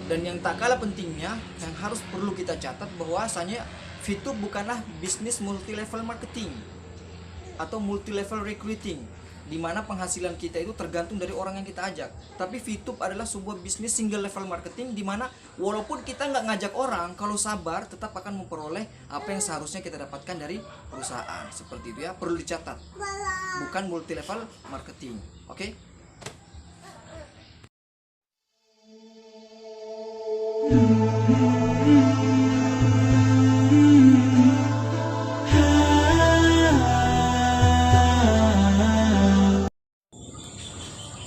Dan yang tak kalah pentingnya, yang harus perlu kita catat bahwasanya VTube bukanlah bisnis multi level marketing atau multi level recruiting, di mana penghasilan kita itu tergantung dari orang yang kita ajak. Tapi VTube adalah sebuah bisnis single level marketing, di mana walaupun kita nggak ngajak orang, kalau sabar tetap akan memperoleh apa yang seharusnya kita dapatkan dari perusahaan. Seperti itu ya, perlu dicatat. Bukan multi level marketing. Oke?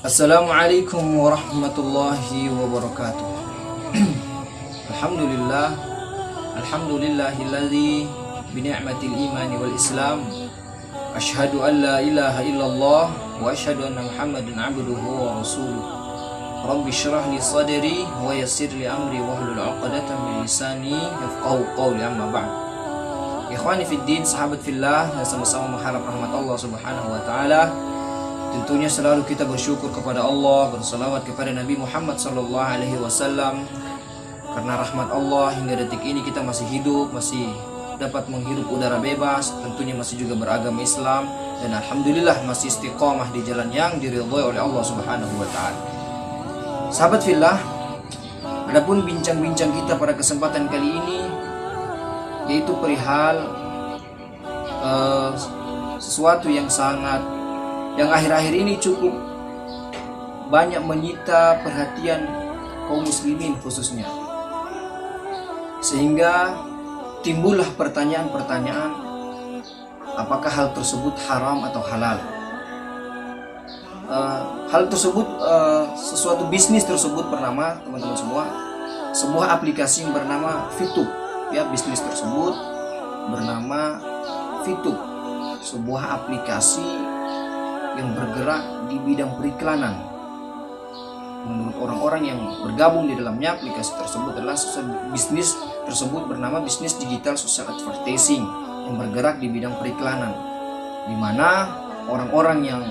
Assalamualaikum warahmatullahi wabarakatuh. Alhamdulillah, alhamdulillahilladzi bini'matil imani wal islam. Asyhadu an la ilaha illallah wa asyhadu anna Muhammadan abduhu wa rasuluh. Rabbi syrah li sadri wa yassir li amri wahlul 'uqdatam min lisani yafqahu qawli, amma ba'd. Ikhwani fid din, sahabat fillah yang sama-sama mengharap rahmat Allah Subhanahu wa taala. Tentunya selalu kita bersyukur kepada Allah, bersalawat kepada Nabi Muhammad SAW, karena rahmat Allah hingga detik ini kita masih hidup, masih dapat menghirup udara bebas, tentunya masih juga beragama Islam, dan alhamdulillah masih istiqamah di jalan yang diridhoi oleh Allah Subhanahu wa taala. Sahabat fillah, adapun bincang-bincang kita pada kesempatan kali ini yaitu perihal sesuatu yang akhir-akhir ini cukup banyak menyita perhatian kaum muslimin khususnya, sehingga timbullah pertanyaan-pertanyaan, apakah hal tersebut haram atau halal. Hal tersebut, sesuatu bisnis tersebut bernama, teman-teman semua, sebuah aplikasi yang bernama VTube ya. Bisnis tersebut bernama VTube, sebuah aplikasi yang bergerak di bidang periklanan. Menurut orang-orang yang bergabung di dalamnya, aplikasi tersebut adalah bisnis tersebut bernama bisnis digital social advertising yang bergerak di bidang periklanan, di mana orang-orang yang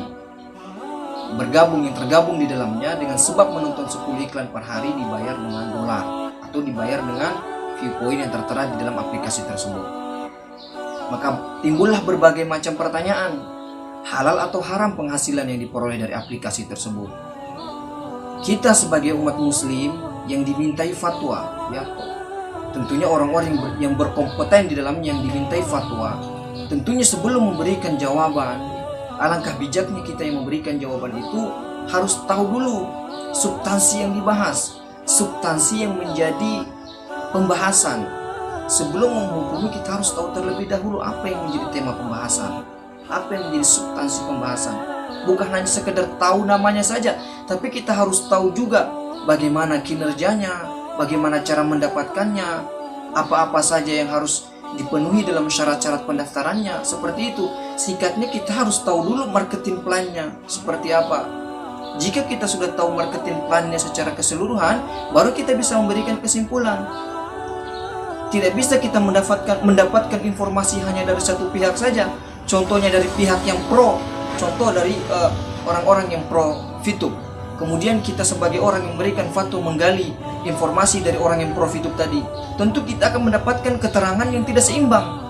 tergabung di dalamnya dengan sebab menonton 10 iklan per hari dibayar dengan dolar atau dibayar dengan view point yang tertera di dalam aplikasi tersebut. Maka timbullah berbagai macam pertanyaan, halal atau haram penghasilan yang diperoleh dari aplikasi tersebut. Kita sebagai umat muslim yang dimintai fatwa ya, tentunya orang-orang yang berkompeten di dalamnya yang dimintai fatwa, tentunya sebelum memberikan jawaban, alangkah bijaknya kita yang memberikan jawaban itu harus tahu dulu substansi yang dibahas, substansi yang menjadi pembahasan. Sebelum menghukumi, kita harus tahu terlebih dahulu apa yang menjadi tema pembahasan, apa yang menjadi substansi pembahasan. Bukan hanya sekedar tahu namanya saja, tapi kita harus tahu juga bagaimana kinerjanya, bagaimana cara mendapatkannya, apa-apa saja yang harus dipenuhi dalam syarat-syarat pendaftarannya. Seperti itu. Singkatnya, kita harus tahu dulu marketing plan-nya seperti apa. Jika kita sudah tahu marketing plan-nya secara keseluruhan, baru kita bisa memberikan kesimpulan. Tidak bisa kita mendapatkan informasi hanya dari satu pihak saja. Contohnya dari pihak yang pro, contoh dari orang-orang yang pro VTube. Kemudian kita sebagai orang yang memberikan fatwa menggali informasi dari orang yang pro VTube tadi, tentu kita akan mendapatkan keterangan yang tidak seimbang.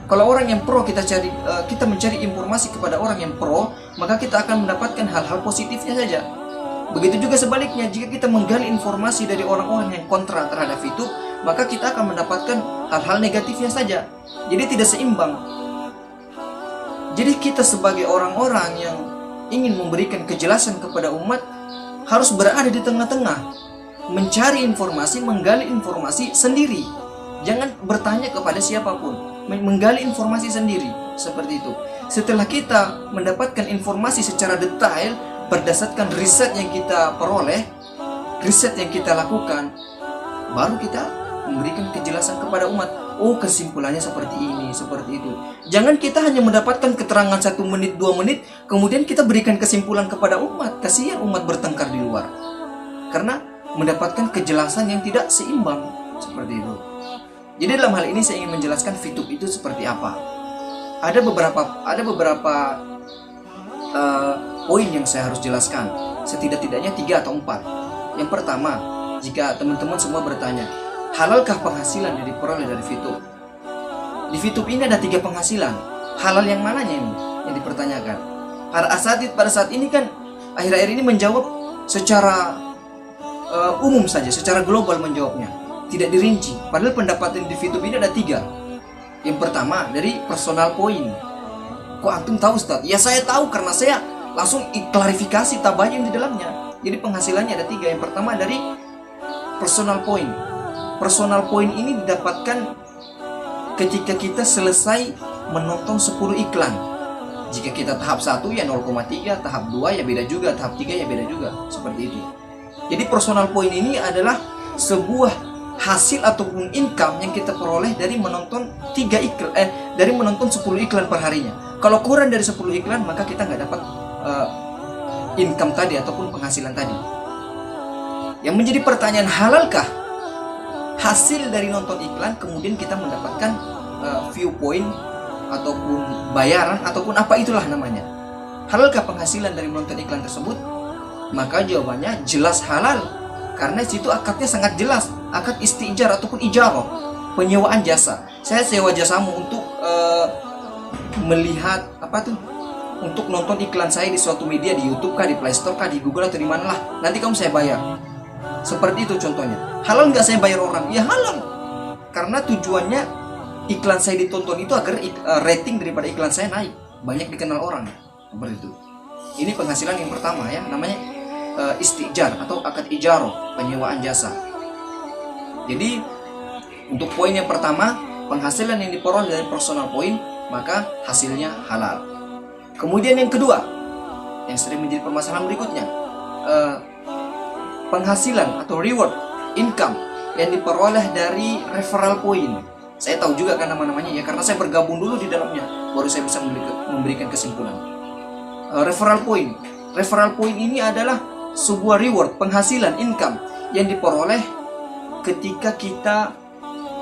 Kalau orang yang pro kita mencari informasi kepada orang yang pro, maka kita akan mendapatkan hal-hal positifnya saja. Begitu juga sebaliknya, jika kita menggali informasi dari orang-orang yang kontra terhadap VTube, maka kita akan mendapatkan hal-hal negatifnya saja. Jadi tidak seimbang. Jadi kita sebagai orang-orang yang ingin memberikan kejelasan kepada umat harus berada di tengah-tengah, mencari informasi, menggali informasi sendiri. Jangan bertanya kepada siapapun, menggali informasi sendiri, seperti itu. Setelah kita mendapatkan informasi secara detail berdasarkan riset yang kita peroleh, riset yang kita lakukan, baru kita memberikan kejelasan kepada umat. Oh, kesimpulannya seperti ini, seperti itu. Jangan kita hanya mendapatkan keterangan 1 menit, 2 menit, kemudian kita berikan kesimpulan kepada umat. Kasihan umat bertengkar di luar, karena mendapatkan kejelasan yang tidak seimbang, seperti itu. Jadi dalam hal ini saya ingin menjelaskan VTube itu seperti apa. Ada beberapa poin yang saya harus jelaskan. Setidak-tidaknya 3 atau 4. Yang pertama, jika teman-teman semua bertanya, halalkah penghasilan yang diperoleh dari VTube? Di VTube ini ada 3 penghasilan. Halal yang mananya ini yang dipertanyakan? Para asatid pada saat ini kan akhir-akhir ini menjawab secara umum saja, secara global menjawabnya, tidak dirinci. Padahal pendapatan di VTube ini ada 3. Yang pertama dari personal point. Kok antum tahu, Ustaz? Ya saya tahu karena saya langsung klarifikasi tabayun di dalamnya. Jadi penghasilannya ada 3. Yang pertama dari personal point. Personal point ini didapatkan ketika kita selesai menonton 10 iklan. Jika kita tahap 1 ya 0,3, tahap 2 ya beda juga, tahap 3 ya beda juga, seperti itu. Jadi personal point ini adalah sebuah hasil ataupun income yang kita peroleh dari menonton 10 iklan per harinya. Kalau kurang dari 10 iklan maka kita nggak dapat income tadi ataupun penghasilan tadi. Yang menjadi pertanyaan, halalkah hasil dari nonton iklan kemudian kita mendapatkan viewpoint ataupun bayaran ataupun apa itulah namanya? Halalkah penghasilan dari menonton iklan tersebut? Maka jawabannya jelas halal, karena situ akadnya sangat jelas, akad istijar ataupun ijarah, penyewaan jasa. Saya sewa jasamu untuk melihat untuk nonton iklan saya di suatu media, di YouTube kah, di Play Store kah, di Google atau di mana lah. Nanti kamu saya bayar. Seperti itu contohnya. Halal nggak saya bayar orang? Ya halal, karena tujuannya iklan saya ditonton itu agar rating daripada iklan saya naik, banyak dikenal orang. Seperti itu. Ini penghasilan yang pertama ya, namanya istijar atau akad ijarah, penyewaan jasa. Jadi untuk poin yang pertama, penghasilan yang diperoleh dari personal point, maka hasilnya halal. Kemudian yang kedua, yang sering menjadi permasalahan berikutnya, penghasilan atau reward, income yang diperoleh dari referral point. Saya tahu juga kan nama-namanya ya, karena saya bergabung dulu di dalamnya, baru saya bisa memberikan kesimpulan. Referral point ini adalah sebuah reward, penghasilan, income yang diperoleh ketika kita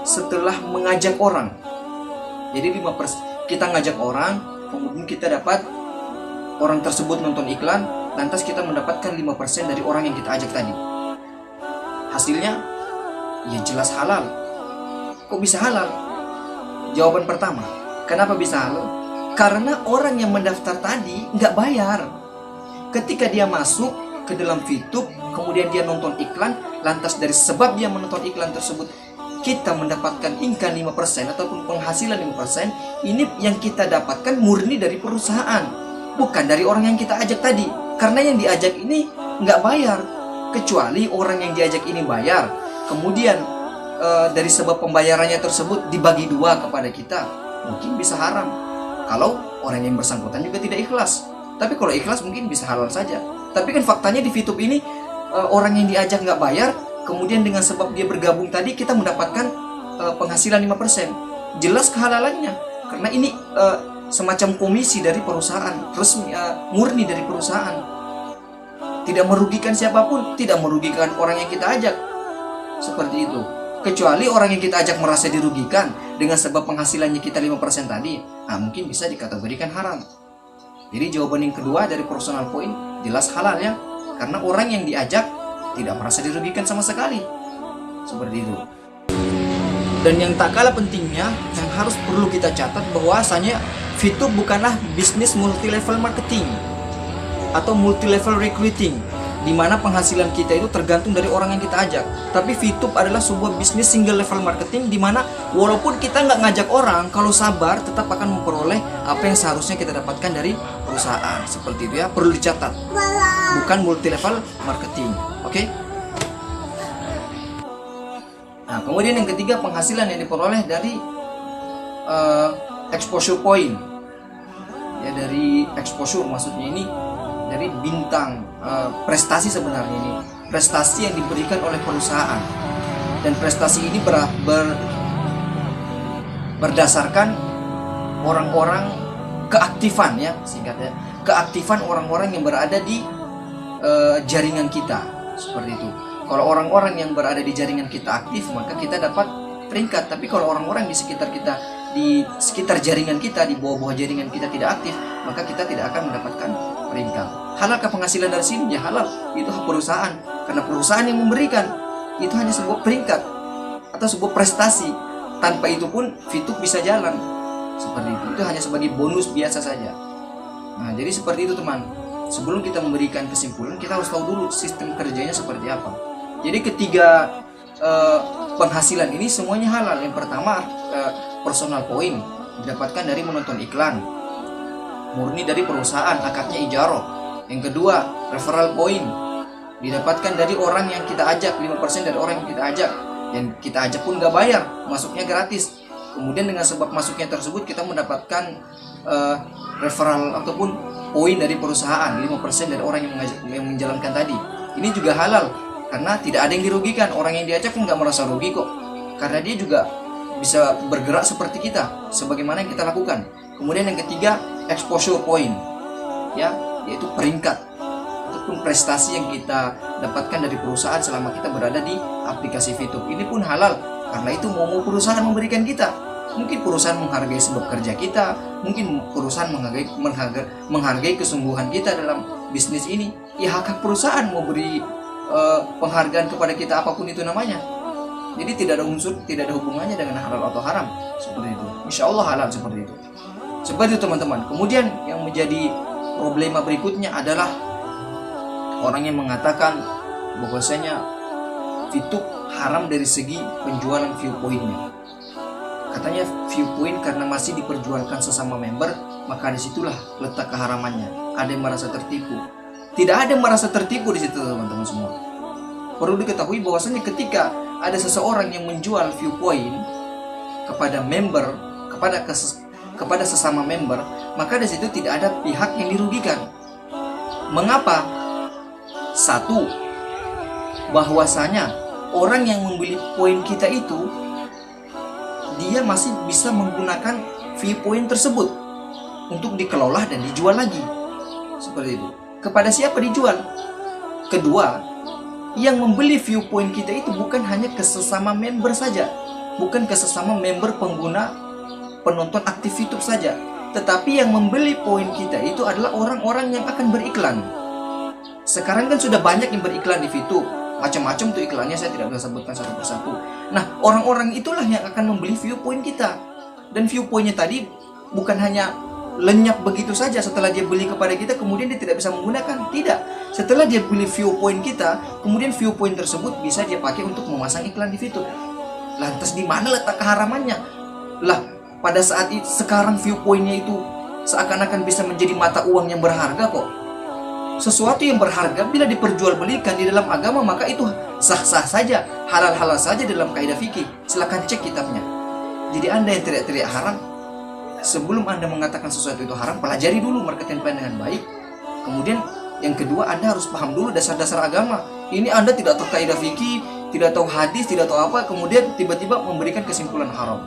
setelah mengajak orang. Jadi 5%, kita ngajak orang, kemudian kita dapat orang tersebut nonton iklan, lantas kita mendapatkan 5% dari orang yang kita ajak tadi. Hasilnya ya jelas halal. Kok bisa halal? Jawaban pertama, kenapa bisa halal? Karena orang yang mendaftar tadi nggak bayar. Ketika dia masuk ke dalam VTube, kemudian dia nonton iklan, lantas dari sebab dia menonton iklan tersebut kita mendapatkan income 5% ataupun penghasilan 5%, ini yang kita dapatkan murni dari perusahaan, bukan dari orang yang kita ajak tadi. Karena yang diajak ini nggak bayar, kecuali orang yang diajak ini bayar, kemudian dari sebab pembayarannya tersebut dibagi 2 kepada kita, mungkin bisa haram kalau orang yang bersangkutan juga tidak ikhlas. Tapi kalau ikhlas mungkin bisa halal saja. Tapi kan faktanya di VTube ini orang yang diajak nggak bayar, kemudian dengan sebab dia bergabung tadi kita mendapatkan penghasilan 5%. Jelas kehalalannya, karena ini semacam komisi dari perusahaan, resmi, murni dari perusahaan. Tidak merugikan siapapun, tidak merugikan orang yang kita ajak. Seperti itu. Kecuali orang yang kita ajak merasa dirugikan dengan sebab penghasilannya kita 5% tadi, mungkin bisa dikategorikan haram. Jadi jawaban yang kedua dari personal point jelas halal ya, karena orang yang diajak tidak merasa dirugikan sama sekali. Seperti itu. Dan yang tak kalah pentingnya, yang harus perlu kita catat bahwasanya VTube bukanlah bisnis multi level marketing atau multi level recruiting, di mana penghasilan kita itu tergantung dari orang yang kita ajak. Tapi VTube adalah sebuah bisnis single level marketing, di mana walaupun kita nggak ngajak orang, kalau sabar tetap akan memperoleh apa yang seharusnya kita dapatkan dari perusahaan. Seperti itu ya, perlu dicatat. Bukan multi level marketing. Oke? Nah, kemudian yang ketiga, penghasilan yang diperoleh dari exposure point. Ya, dari exposure maksudnya ini dari bintang, prestasi sebenarnya ini, prestasi yang diberikan oleh perusahaan. Dan prestasi ini berdasarkan orang-orang, keaktifan ya singkatnya, keaktifan orang-orang yang berada di jaringan kita. Seperti itu. Kalau orang-orang yang berada di jaringan kita aktif, maka kita dapat peringkat. Tapi kalau orang-orang di sekitar kita, di sekitar jaringan kita, di bawah-bawah jaringan kita tidak aktif, maka kita tidak akan mendapatkan peringkat. Halalkah penghasilan dari sini? Ya halal. Itu hak perusahaan, karena perusahaan yang memberikan. itu hanya sebuah peringkat atau sebuah prestasi. Tanpa itu pun VTube bisa jalan seperti itu. Itu hanya sebagai bonus biasa saja. Nah, jadi seperti itu teman. Sebelum kita memberikan kesimpulan, kita harus tahu dulu sistem kerjanya seperti apa. Jadi ketiga penghasilan ini semuanya halal. Yang pertama personal point didapatkan dari menonton iklan, murni dari perusahaan, akadnya ijarah. Yang kedua referral point didapatkan dari orang yang kita ajak, 5% dari orang yang kita ajak. Yang kita ajak pun gak bayar, masuknya gratis. Kemudian dengan sebab masuknya tersebut kita mendapatkan referral ataupun poin dari perusahaan, 5% dari orang yang menjalankan tadi. Ini juga halal karena tidak ada yang dirugikan. Orang yang diajak pun gak merasa rugi kok, karena dia juga bisa bergerak seperti kita, sebagaimana yang kita lakukan. Kemudian yang ketiga exposure point, ya, yaitu peringkat ataupun prestasi yang kita dapatkan dari perusahaan selama kita berada di aplikasi VTube. Ini pun halal karena itu mau perusahaan memberikan kita. Mungkin perusahaan menghargai sebab kerja kita, mungkin perusahaan menghargai kesungguhan kita dalam bisnis ini. Ya, hak perusahaan mau beri penghargaan kepada kita apapun itu namanya. Jadi tidak ada hubungannya dengan halal atau haram seperti itu. Insya Allah halal seperti itu. Seperti itu teman-teman. Kemudian yang menjadi problema berikutnya adalah orang yang mengatakan bahwasanya VTube haram dari segi penjualan viewpointnya. Katanya viewpoint karena masih diperjualkan sesama member, maka disitulah letak keharamannya. Ada yang merasa tertipu. Tidak ada yang merasa tertipu di situ teman-teman semua. Perlu diketahui bahwasanya ketika ada seseorang yang menjual viewpoint kepada member, kepada sesama member, maka di situ tidak ada pihak yang dirugikan. Mengapa? Satu, bahwasanya orang yang membeli poin kita itu dia masih bisa menggunakan viewpoint tersebut untuk dikelola dan dijual lagi. Seperti itu. Kepada siapa dijual? Kedua, yang membeli viewpoint kita itu bukan hanya ke sesama member saja, bukan ke sesama member pengguna penonton aktif YouTube saja, tetapi yang membeli poin kita itu adalah orang-orang yang akan beriklan. Sekarang kan sudah banyak yang beriklan di VTube, macam-macam tuh iklannya, saya tidak bisa sebutkan satu persatu. Nah, orang-orang itulah yang akan membeli viewpoint kita. Dan viewpointnya tadi bukan hanya lenyap begitu saja setelah dia beli kepada kita kemudian dia tidak bisa menggunakan. Tidak. Setelah dia beli viewpoint kita, kemudian viewpoint tersebut bisa dia pakai untuk memasang iklan di VTube. Lantas di mana letak keharamannya? Lah, pada saat sekarang viewpointnya itu seakan-akan bisa menjadi mata uang yang berharga kok. Sesuatu yang berharga bila diperjualbelikan di dalam agama maka itu sah-sah saja, halal-halal saja dalam kaidah fikih. Silakan cek kitabnya. Jadi Anda yang teriak-teriak haram, sebelum Anda mengatakan sesuatu itu haram, pelajari dulu marketing plan dengan baik. Kemudian yang kedua, Anda harus paham dulu dasar-dasar agama. Ini Anda tidak tahu kaidah fikih, tidak tahu hadis, tidak tahu apa, kemudian tiba-tiba memberikan kesimpulan haram.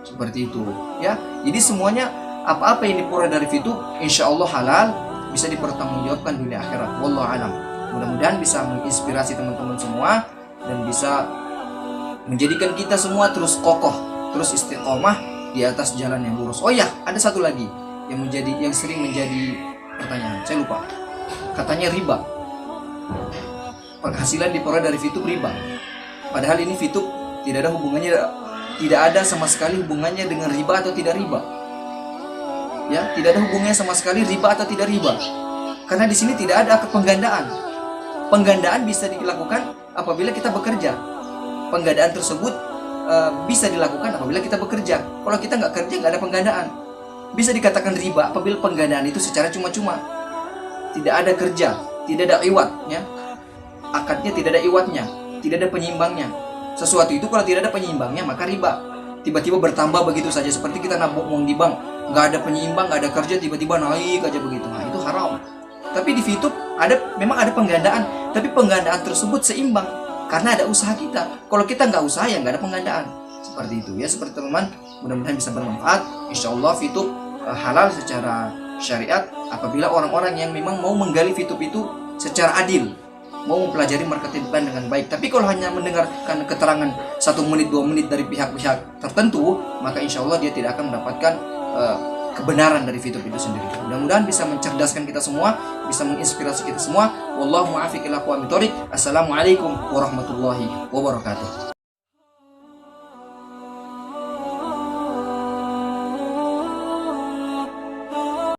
Seperti itu, ya. Jadi semuanya apa-apa yang diperoleh dari VTube, insya Allah halal, bisa dipertanggungjawabkan dunia akhirat. Wallahu alam. Mudah-mudahan bisa menginspirasi teman-teman semua dan bisa menjadikan kita semua terus kokoh, terus istiqomah di atas jalan yang lurus. Oh ya, ada satu lagi yang sering menjadi pertanyaan. Saya lupa. Katanya riba. Penghasilan diperoleh dari VTube riba. Padahal ini VTube tidak ada hubungannya, tidak ada sama sekali hubungannya dengan riba atau tidak riba. Ya, tidak ada hubungannya sama sekali riba atau tidak riba. Karena di sini tidak ada akad penggandaan. Penggandaan bisa dilakukan apabila kita bekerja. Penggandaan tersebut bisa dilakukan apabila kita bekerja. Kalau kita nggak kerja, nggak ada penggandaan. Bisa dikatakan riba apabila penggandaan itu secara cuma-cuma. Tidak ada kerja, tidak ada iwat, ya. Akadnya tidak ada iwatnya, tidak ada penyeimbangnya. Sesuatu itu kalau tidak ada penyeimbangnya maka riba. Tiba-tiba bertambah begitu saja, seperti kita nabung uang di bank, nggak ada penyeimbang, nggak ada kerja, tiba-tiba naik aja begitu. Nah, itu haram. Tapi di VTube memang ada penggandaan, tapi penggandaan tersebut seimbang karena ada usaha kita. Kalau kita nggak usaha ya nggak ada penggandaan. Seperti itu ya, seperti teman-teman. Mudah-mudahan bisa bermanfaat. Insya Allah VTube halal secara syariat apabila orang-orang yang memang mau menggali VTube itu secara adil, mau mempelajari marketing plan dengan baik. Tapi kalau hanya mendengarkan keterangan 1 menit 2 menit dari pihak-pihak tertentu, maka insya Allah dia tidak akan mendapatkan kebenaran dari VTube itu sendiri. Mudah-mudahan bisa mencerdaskan kita semua, bisa menginspirasi kita semua. Wallahu muwaffiq ila aqwamit thoriq. Assalamualaikum warahmatullahi wabarakatuh.